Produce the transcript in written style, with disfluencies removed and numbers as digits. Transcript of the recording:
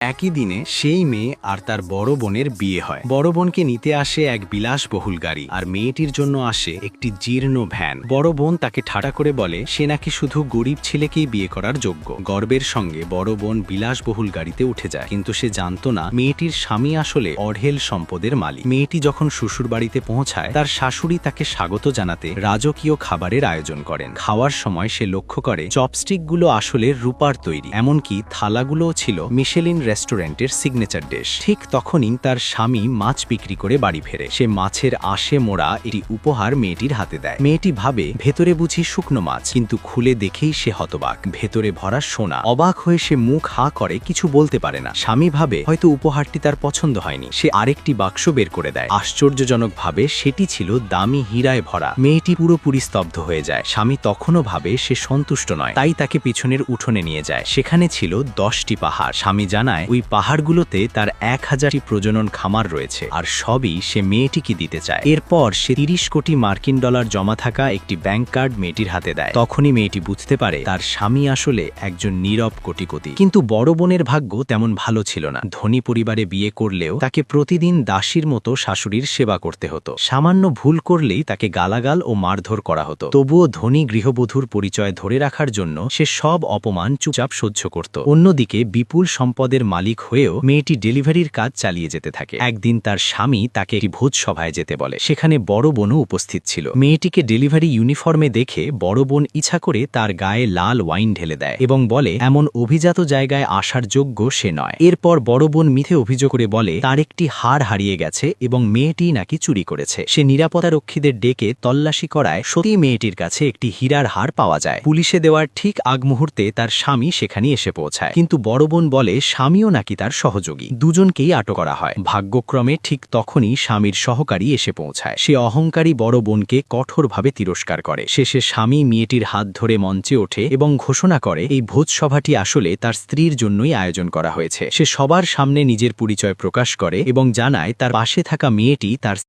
একই দিনে সেই মেয়ে আর তার বড় বোনের বিয়ে হয়। বড় বোনকে নিতে আসে এক বিলাসবহুল গাড়ি, আর মেয়েটির জন্য আসে একটি জীর্ণ ভ্যান। বড় বোন তাকে ঠাট্টা করে বলে সে নাকি শুধু গরিব ছেলেকেই বিয়ে করার যোগ্য। গর্বের সঙ্গে বড় বোন বিলাসবহুল গাড়িতে উঠে যায়, কিন্তু সে জানত না মেয়েটির স্বামী আসলে অঢেল সম্পদের মালিক। মেয়েটি যখন শ্বশুর বাড়িতে পৌঁছায়, তার শাশুড়ি তাকে স্বাগত জানাতে রাজকীয় খাবারের আয়োজন করেন। খাওয়ার সময় সে লক্ষ্য করে চপস্টিকগুলো আসলে রূপার তৈরি, এমনকি থালাগুলোও ছিল মিশেলিন রেস্টুরেন্টের সিগনেচার ডিশ। ঠিক তখনই তার স্বামী মাছ বিক্রি করে বাড়ি ফেরে। সে মাছের আশে মোড়া একটি উপহার মেয়েটির হাতে দেয়। মেয়েটি ভাবে ভেতরে বুঝি শুকনো মাছ, কিন্তু খুলে দেখেই সে হতবাক, ভেতরে ভরা সোনা। অবাক হয়ে সে মুখ হা করে, কিছু বলতে পারে না। স্বামী ভাবে হয়তো উপহারটি তার পছন্দ হয়নি। সে আরেকটি বাক্স বের করে দেয়। আশ্চর্যজনকভাবে সেটি ছিল দামি হীরায় ভরা। মেয়েটি পুরোপুরি স্তব্ধ হয়ে যায়। স্বামী তখনও ভাবে সে সন্তুষ্ট নয়, তাই তাকে পিছনের উঠোনে নিয়ে যায়। সেখানে ছিল 10টি পাহাড়। স্বামী জানায় ওই পাহাড়গুলোতে তার 1000টি প্রজনন খামার রয়েছে, আর সবই সে মেয়েটিকে দিতে চায়। এরপর সে 30 কোটি মার্কিন ডলার জমা থাকা একটি ব্যাংক কার্ড মেয়েটির হাতে দেয়। তখনই মেয়েটি বুঝতে পারে তার স্বামী আসলে একজন নীরব কোটিপতি। কিন্তু বড় বোনের ভাগ্য তেমন ভালো ছিল না। ধনী পরিবারে বিয়ে করলেও তাকে প্রতিদিন দাসীর মতো শাশুড়ির সেবা করতে হতো। সামান্য ভুল করলেই তাকে গালাগাল ও মারধর করা হতো। তবুও ধনী গৃহবধূর পরিচয় ধরে রাখার জন্য সে সব অপমান চুপচাপ সহ্য করত। অন্যদিকে বিপুল সম্পদের মালিক হয়েও মেয়েটি ডেলিভারির কাজ চালিয়ে যেতে থাকে। একদিন তার স্বামী তাকে একটি ভোজ সভায় যেতে বলে। সেখানে বড় বোনও উপস্থিত ছিল। মেয়েটিকে ডেলিভারি ইউনিফর্মে দেখে বড় বোন ইচ্ছা করে তার গায়ে লাল ওয়াইন ঢেলে দেয় এবং বলে এমন অভিজাত জায়গায় আসার যোগ্য সে নয়। এরপর বড় বোন মিথ্যে অভিযোগ করে বলে তার একটি হার হারিয়ে গেছে এবং মেয়েটি নাকি চুরি করেছে। সে নিরাপত্তারক্ষীদের ডেকে তল্লাশি করায় সত্যি মেয়েটির কাছে একটি হীরার হার পাওয়া যায়। পুলিশে দেওয়ার ঠিক আগ মুহূর্তে তার স্বামী সেখানে এসে পৌঁছায়, কিন্তু বড় বোন বলে স্বামীও নাকি তার সহযোগী। দুজনকেই আটক করা হয়। ভাগ্যক্রমে ঠিক তখনই স্বামীর সহকারী এসে পৌঁছায়। সে অহংকারী বড় বোনকে কঠোরভাবে তিরস্কার করে। শেষে স্বামী মেয়েটির হাত ধরে মঞ্চে ওঠে এবং ঘোষণা করে এই ভোজসভাটি আসলে তার স্ত্রীর জন্যই আয়োজন করা হয়েছে। সে সবার সামনে নিজের পরিচয় প্রকাশ করে এবং জানায় তার পাশে থাকা মেয়েটি তার